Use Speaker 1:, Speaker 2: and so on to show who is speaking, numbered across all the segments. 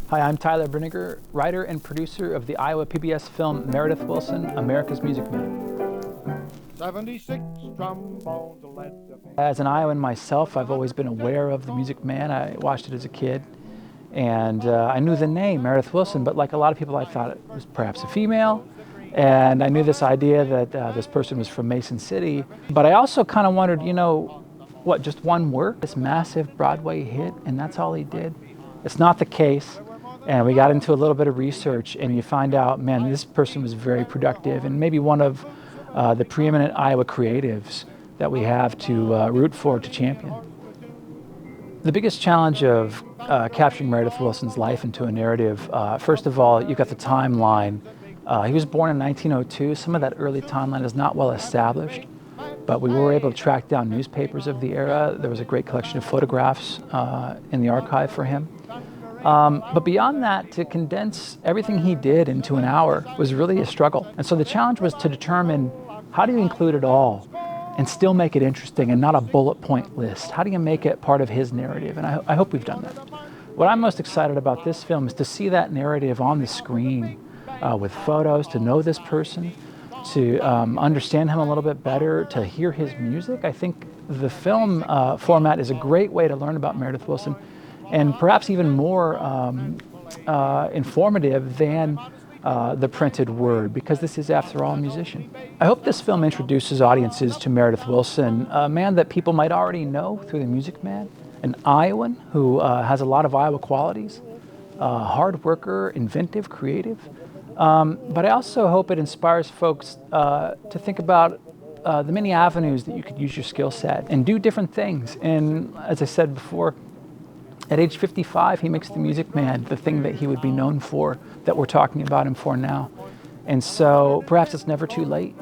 Speaker 1: Hi, I'm Tyler Brinegar, writer and producer of the Iowa PBS film Meredith Willson, America's Music Man.
Speaker 2: 76 trombones led the band.
Speaker 1: As an Iowan myself, I've always been aware of the Music Man. I watched it as a kid, and I knew the name, Meredith Willson, but like a lot of people, I thought it was perhaps a female, and I knew this idea that this person was from Mason City, but I also kind of wondered, what, just one work, this massive Broadway hit, and that's all he did? It's not the case. And we got into a little bit of research, and you find out, man, this person was very productive and maybe one of the preeminent Iowa creatives that we have to root for, to champion. The biggest challenge of capturing Meredith Willson's life into a narrative, first of all, you've got the timeline. He was born in 1902. Some of that early timeline is not well established, but we were able to track down newspapers of the era. There was a great collection of photographs in the archive for him. But beyond that, to condense everything he did into an hour was really a struggle. And so the challenge was to determine, how do you include it all and still make it interesting and not a bullet point list? How do you make it part of his narrative? And I hope we've done that. What I'm most excited about this film is to see that narrative on the screen with photos, to know this person, to understand him a little bit better, to hear his music. I think the film format is a great way to learn about Meredith Willson, and perhaps even more informative than the printed word, because this is, after all, a musician. I hope this film introduces audiences to Meredith Willson, a man that people might already know through The Music Man, an Iowan who has a lot of Iowa qualities, hard worker, inventive, creative. But I also hope it inspires folks to think about the many avenues that you could use your skill set and do different things. And as I said before, at age 55, he makes The Music Man the thing that he would be known for, that we're talking about him for now. And so perhaps it's never too late,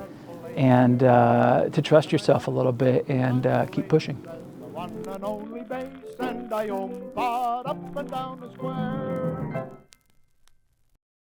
Speaker 1: and to trust yourself a little bit and keep pushing.
Speaker 2: The one and only bass, and I up and down the square.